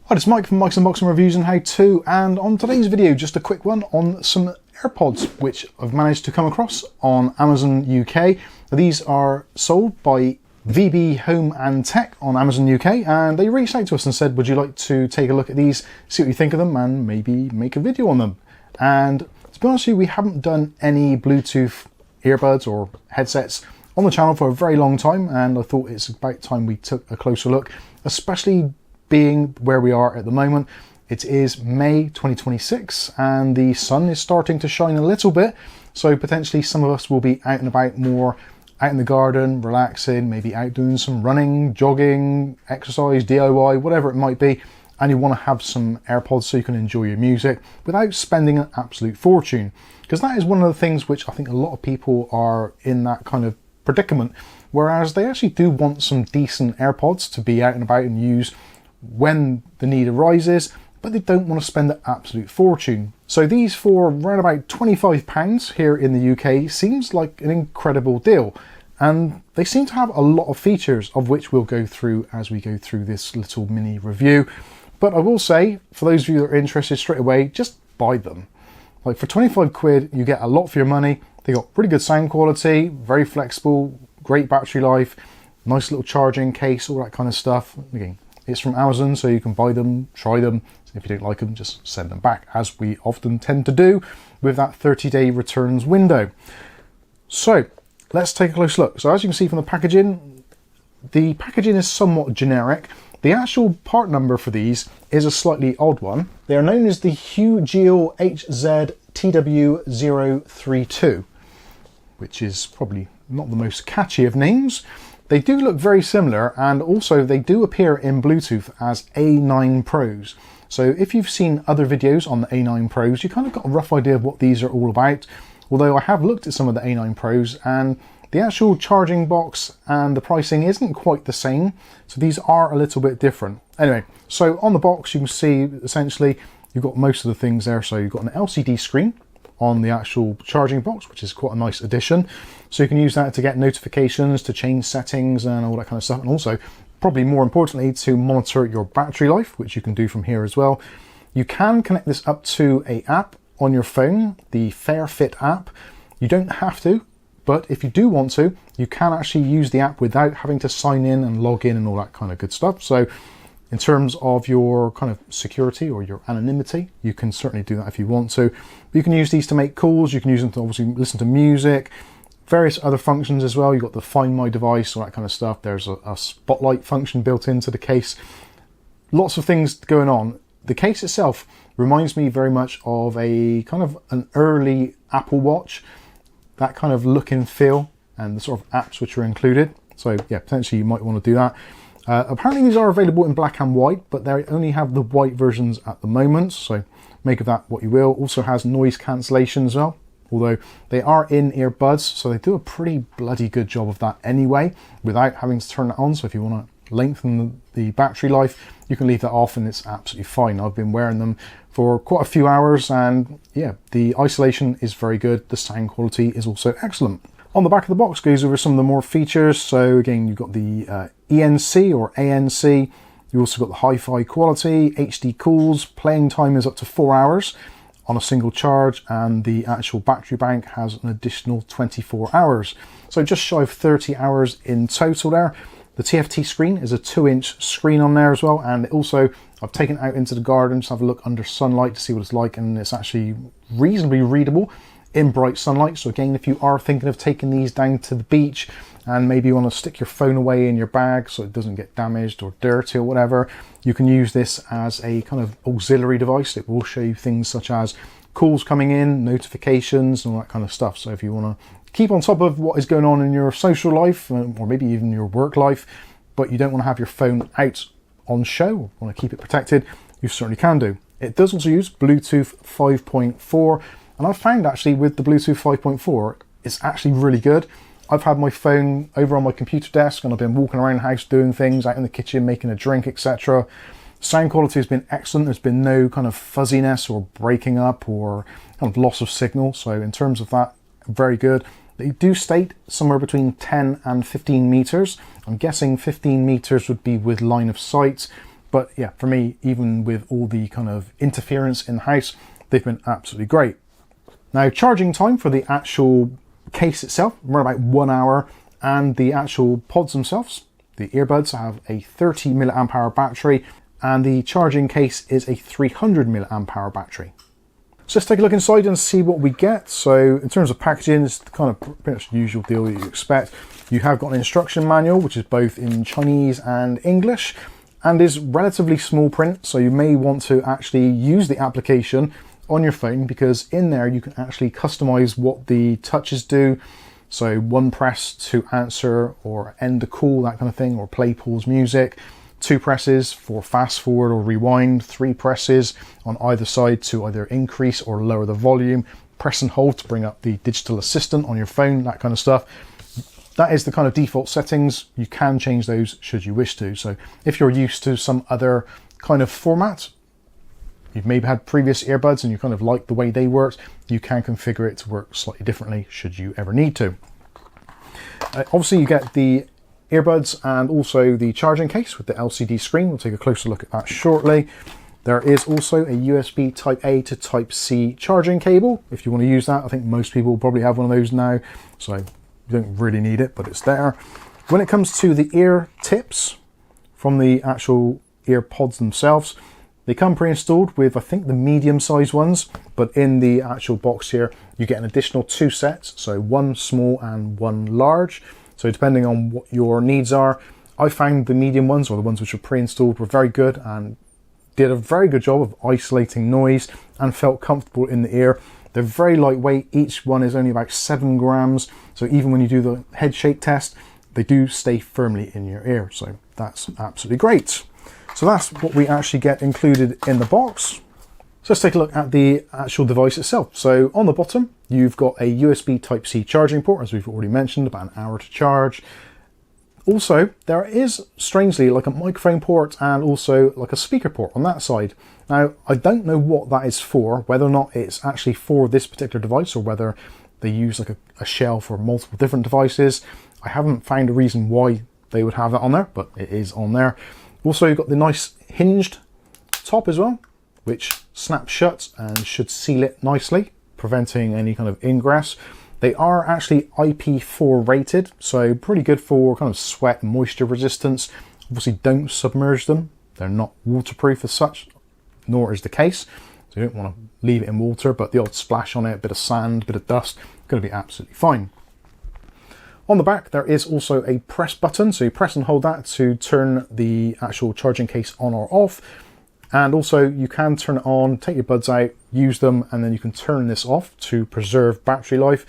Hi, it's Mike from Mike's Unboxing Reviews and How To, and on today's video, just a quick one on some Airpods, which I've managed to come across on Amazon UK. These are sold by VB Home and Tech on Amazon UK, and they reached out to us and said, would you like to take a look at these, see what you think of them, and maybe make a video on them. And to be honest with you, we haven't done any Bluetooth earbuds or headsets on the channel for a very long time, and I thought it's about time we took a closer look, especially being where we are at the moment. It is May 2026 and the sun is starting to shine a little bit, so potentially some of us will be out and about more, out in the garden, relaxing, maybe out doing some running, jogging, exercise, DIY, whatever it might be, and you want to have some AirPods so you can enjoy your music without spending an absolute fortune. Because that is one of the things which I think a lot of people are in that kind of predicament, whereas they actually do want some decent AirPods to be out and about and use when the need arises, but they don't want to spend an absolute fortune. So these for around about £25 here in the UK seems like an incredible deal, and they seem to have a lot of features of which we'll go through as we go through this little mini review. But I will say, for those of you that are interested straight away, just buy them. Like for 25 quid you get a lot for your money. They got pretty good sound quality, very flexible, great battery life, nice little charging case, all that kind of stuff. Again, it's from Amazon, so you can buy them, try them. If you don't like them, just send them back, as we often tend to do with that 30-day returns window. So let's take a close look. So as you can see from the packaging is somewhat generic. The actual part number for these is a slightly odd one. They are known as the Hugel HZ TW032, which is probably not the most catchy of names. They do look very similar, and also they do appear in Bluetooth as A9 Pros. So if you've seen other videos on the A9 Pros, you kind of got a rough idea of what these are all about. Although I have looked at some of the A9 Pros, and the actual charging box and the pricing isn't quite the same. So these are a little bit different. Anyway, so on the box you can see essentially you've got most of the things there. So you've got an LCD screen on the actual charging box, which is quite a nice addition. So you can use that to get notifications, to change settings and all that kind of stuff. And also, probably more importantly, to monitor your battery life, which you can do from here as well. You can connect this up to an app on your phone, the FairFit app. You don't have to, but if you do want to, you can actually use the app without having to sign in and log in and all that kind of good stuff. So in terms of your kind of security or your anonymity, you can certainly do that if you want to. But you can use these to make calls, you can use them to obviously listen to music, various other functions as well. You've got the Find My Device, all that kind of stuff. There's a spotlight function built into the case. Lots of things going on. The case itself reminds me very much of a kind of an early Apple Watch, that kind of look and feel, and the sort of apps which are included. So yeah, potentially you might want to do that. Apparently these are available in black and white, but they only have the white versions at the moment, so make of that what you will. Also has noise cancellation as well, although they are in earbuds, so they do a pretty bloody good job of that anyway, without having to turn it on. So if you want to lengthen the battery life, you can leave that off and it's absolutely fine. I've been wearing them for quite a few hours, and yeah, the isolation is very good. The sound quality is also excellent. On the back of the box goes over some of the more features. So again, you've got the ENC or ANC. You also got the hi-fi quality, HD cools, playing time is up to 4 hours on a single charge, and the actual battery bank has an additional 24 hours. So just shy of 30 hours in total there. The TFT screen is a 2-inch screen on there as well, and also I've taken it out into the garden to have a look under sunlight to see what it's like, and it's actually reasonably readable in bright sunlight. So again, if you are thinking of taking these down to the beach and maybe you want to stick your phone away in your bag so it doesn't get damaged or dirty or whatever, you can use this as a kind of auxiliary device. It will show you things such as calls coming in, notifications and all that kind of stuff. So if you want to keep on top of what is going on in your social life, or maybe even your work life, but you don't want to have your phone out on show, want to keep it protected, you certainly can do. It does also use Bluetooth 5.4, and I've found actually with the Bluetooth 5.4, it's actually really good. I've had my phone over on my computer desk and I've been walking around the house doing things, out in the kitchen, making a drink, etc. Sound quality has been excellent. There's been no kind of fuzziness or breaking up or kind of loss of signal. So in terms of that, very good. They do state somewhere between 10 and 15 meters. I'm guessing 15 meters would be with line of sight, But yeah, for me, even with all the kind of interference in the house, they've been absolutely great. Now, charging time for the actual case itself, around about 1 hour, and the actual pods themselves, the earbuds, have a 30 milliamp hour battery, and the charging case is a 300 milliamp hour battery. So let's take a look inside and see what we get. So in terms of packaging, it's kind of pretty much the usual deal that you expect. You have got an instruction manual, which is both in Chinese and English, and is relatively small print. So you may want to actually use the application on your phone, because in there you can actually customize what the touches do. So one press to answer or end a call, that kind of thing, or play, pause music. 2 presses for fast forward or rewind, 3 presses on either side to either increase or lower the volume, press and hold to bring up the digital assistant on your phone, that kind of stuff. That is the kind of default settings. You can change those should you wish to. So if you're used to some other kind of format, you've maybe had previous earbuds and you kind of like the way they worked, you can configure it to work slightly differently should you ever need to. Obviously you get the earbuds and also the charging case with the LCD screen. We'll take a closer look at that shortly. There is also a USB Type A to Type C charging cable if you want to use that. I think most people probably have one of those now, so you don't really need it, but it's there. When it comes to the ear tips from the actual earpods themselves, they come pre-installed with, I think, the medium-sized ones, but in the actual box here, you get an additional 2 sets, so 1 small and 1 large. So depending on what your needs are, I found the medium ones, or the ones which were pre-installed, were very good and did a very good job of isolating noise and felt comfortable in the ear. They're very lightweight. Each one is only about 7 grams. So even when you do the Headshake test, they do stay firmly in your ear. So that's absolutely great. So that's what we actually get included in the box. So let's take a look at the actual device itself. So on the bottom, you've got a USB Type-C charging port, as we've already mentioned, about an hour to charge. Also, there is, strangely, like a microphone port and also like a speaker port on that side. Now, I don't know what that is for, whether or not it's actually for this particular device or whether they use like a shell for multiple different devices. I haven't found a reason why they would have that on there, but it is on there. Also, you've got the nice hinged top as well, which snaps shut and should seal it nicely, preventing any kind of ingress. They are actually IP4 rated, so pretty good for kind of sweat and moisture resistance. Obviously don't submerge them. They're not waterproof as such, nor is the case. So you don't want to leave it in water, but the odd splash on it, a bit of sand, a bit of dust, going to be absolutely fine. On the back, there is also a press button. So you press and hold that to turn the actual charging case on or off. And also you can turn it on, take your buds out, use them, and then you can turn this off to preserve battery life.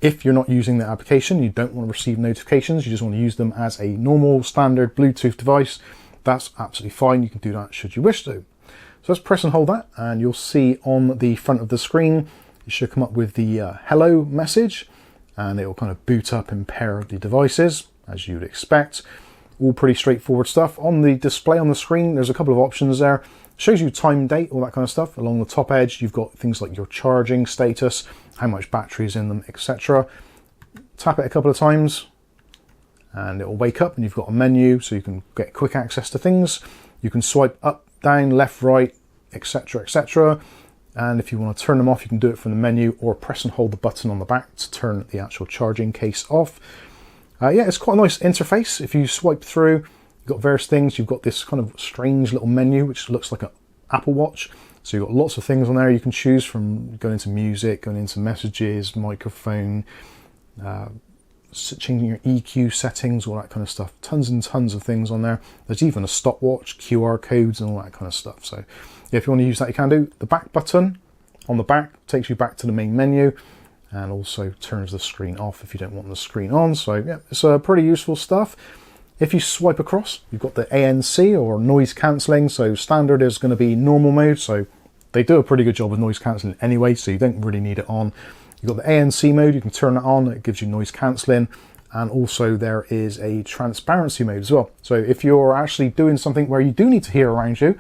If you're not using the application, you don't want to receive notifications, you just want to use them as a normal standard Bluetooth device, that's absolutely fine. You can do that should you wish to. So let's press and hold that, and you'll see on the front of the screen, it should come up with the hello message, and it will kind of boot up and pair the devices, as you would expect. All pretty straightforward stuff. On the display on the screen, there's a couple of options there. Shows you time, date, all that kind of stuff. Along the top edge, you've got things like your charging status, how much battery is in them, etc. Tap it a couple of times and it will wake up and you've got a menu, so you can get quick access to things. You can swipe up, down, left, right, etc, etc. And if you want to turn them off, you can do it from the menu or press and hold the button on the back to turn the actual charging case off. Yeah, it's quite a nice interface. If you swipe through, you've got various things. You've got this kind of strange little menu, which looks like an Apple Watch. So you've got lots of things on there you can choose from, going into music, going into messages, microphone, changing your EQ settings, all that kind of stuff. Tons and tons of things on there. There's even a stopwatch, QR codes and all that kind of stuff. So yeah, if you want to use that, you can do. The back button on the back takes you back to the main menu and also turns the screen off if you don't want the screen on. So yeah, it's pretty useful stuff. If you swipe across, you've got the ANC or noise cancelling. So standard is going to be normal mode. So they do a pretty good job with noise cancelling anyway, so you don't really need it on. You've got the ANC mode, you can turn it on, it gives you noise cancelling. And also there is a transparency mode as well. So if you're actually doing something where you do need to hear around you,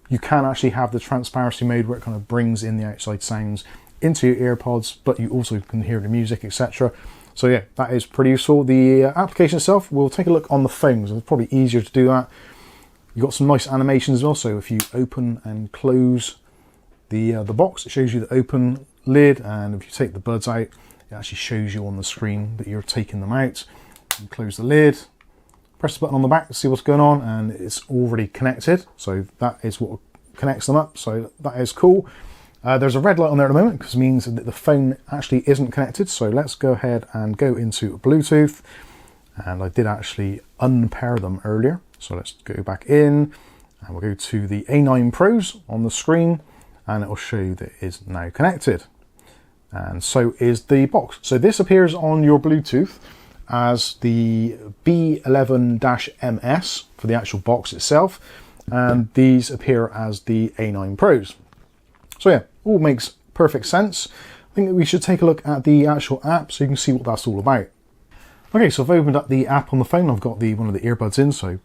you can actually have the transparency mode where it kind of brings in the outside sounds into your earpods, but you also can hear the music, etc. So yeah, that is pretty useful. The application itself, we'll take a look on the phone, so it's probably easier to do that. You've got some nice animations also. If you open and close the box, it shows you the open lid, and if you take the buds out, it actually shows you on the screen that you're taking them out. You close the lid, press the button on the back to see what's going on, and it's already connected. So that is what connects them up. So that is cool. There's a red light on there at the moment, because it means that the phone actually isn't connected. So let's go ahead and go into Bluetooth. And I did actually unpair them earlier. So let's go back in, and we'll go to the A9 Pros on the screen, and it will show you that it is now connected. And so is the box. So this appears on your Bluetooth as the B11-MS for the actual box itself, and these appear as the A9 Pros. So yeah, all makes perfect sense. I think that we should take a look at the actual app so you can see what that's all about. Okay, so I've opened up the app on the phone. I've got one of the earbuds in, so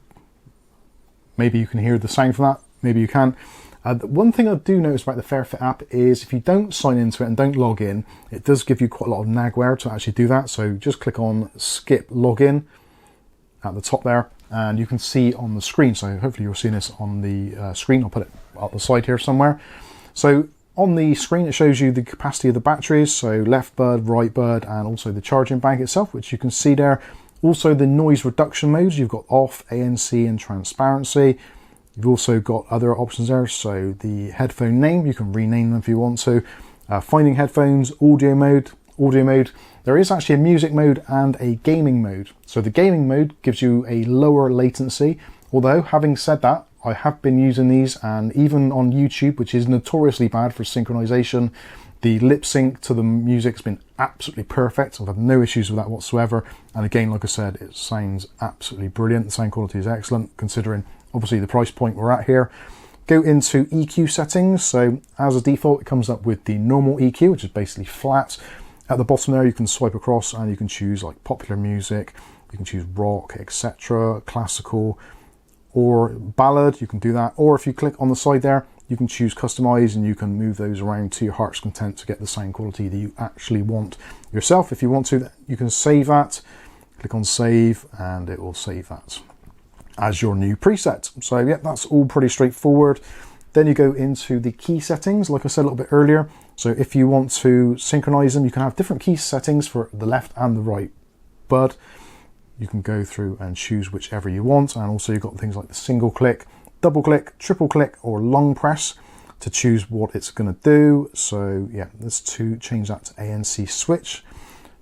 maybe you can hear the sound from that, maybe you can't. One thing I do notice about the FairFit app is if you don't sign into it and don't log in, it does give you quite a lot of nagware to actually do that. So just click on skip login at the top there, and you can see on the screen. So hopefully you're seeing this on the screen. I'll put it at the side here somewhere. So on the screen, it shows you the capacity of the batteries. So left bud, right bud, and also the charging bank itself, which you can see there. Also the noise reduction modes. You've got off, ANC and transparency. You've also got other options there, so the headphone name, you can rename them if you want to. Finding headphones, audio mode. There is actually a music mode and a gaming mode. So the gaming mode gives you a lower latency, although having said that, I have been using these, and even on YouTube, which is notoriously bad for synchronization, the lip sync to the music's been absolutely perfect. I've had no issues with that whatsoever. And again, like I said, it sounds absolutely brilliant. The sound quality is excellent, considering obviously the price point we're at here. Go into EQ settings. So as a default, it comes up with the normal EQ, which is basically flat. At the bottom there, you can swipe across and you can choose like popular music, you can choose rock, etc., classical, or ballad. You can do that. Or if you click on the side there, you can choose customize, and you can move those around to your heart's content to get the sound quality that you actually want yourself. If you want to, you can save that. Click on save, and it will save that as your new preset. So yeah, that's all pretty straightforward. Then you go into the key settings, like I said a little bit earlier. So if you want to synchronize them, you can have different key settings for the left and the right bud. You can go through and choose whichever you want. And also you've got things like the single click, double click, triple click, or long press to choose what it's going to do. So yeah, let's change that to ANC switch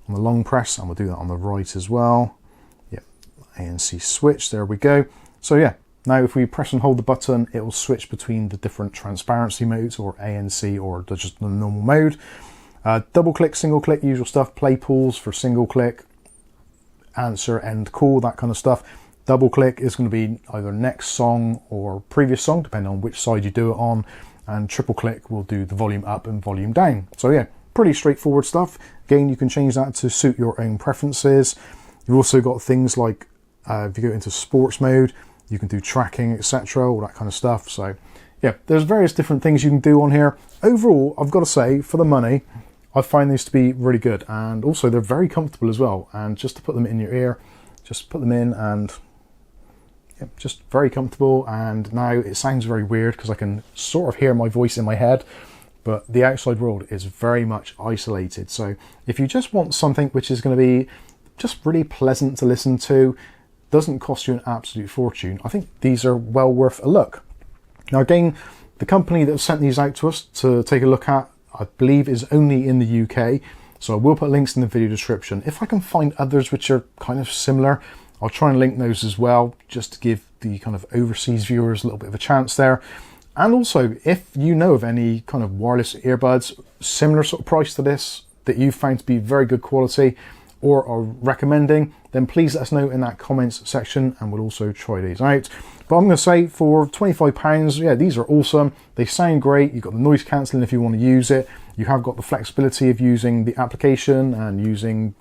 on the long press, and we'll do that on the right as well. Yeah, ANC switch, there we go. So yeah, now if we press and hold the button, it will switch between the different transparency modes, or ANC, or just the normal mode. Double click, single click, usual stuff. Play pause for single click, answer, end call, that kind of stuff. Double click is going to be either next song or previous song, depending on which side you do it on. And triple click will do the volume up and volume down. So yeah, pretty straightforward stuff. Again, you can change that to suit your own preferences. You've also got things like, if you go into sports mode, you can do tracking, etc., all that kind of stuff. So yeah, there's various different things you can do on here. Overall, I've got to say, for the money, I find these to be really good. And also they're very comfortable as well. And just to put them in your ear, just put them in, and yeah, just very comfortable. And now it sounds very weird because I can sort of hear my voice in my head, but the outside world is very much isolated. So if you just want something which is going to be just really pleasant to listen to, doesn't cost you an absolute fortune, I think these are well worth a look. Now again, the company that sent these out to us to take a look at, I believe, is only in the UK. So I will put links in the video description. If I can find others which are kind of similar, I'll try and link those as well, just to give the kind of overseas viewers a little bit of a chance there. And also, if you know of any kind of wireless earbuds, similar sort of price to this, that you've found to be very good quality or are recommending, then please let us know in that comments section, and we'll also try these out. But I'm going to say for £25, yeah, these are awesome. They sound great. You've got the noise cancelling if you want to use it. You have got the flexibility of using the application and using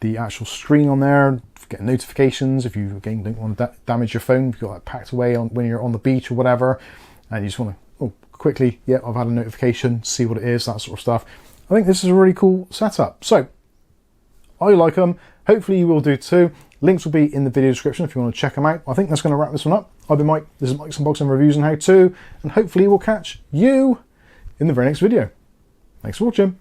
the actual screen on there, getting notifications if you, again, don't want to damage your phone, if you've got that packed away when you're on the beach or whatever, and you just want to quickly, yeah, I've had a notification, see what it is, that sort of stuff. I think this is a really cool setup. So I like them. Hopefully you will do too. Links will be in the video description if you want to check them out. I think that's going to wrap this one up. I've been Mike, this is Mike's Unboxing Reviews and How To, and hopefully we'll catch you in the very next video. Thanks for watching.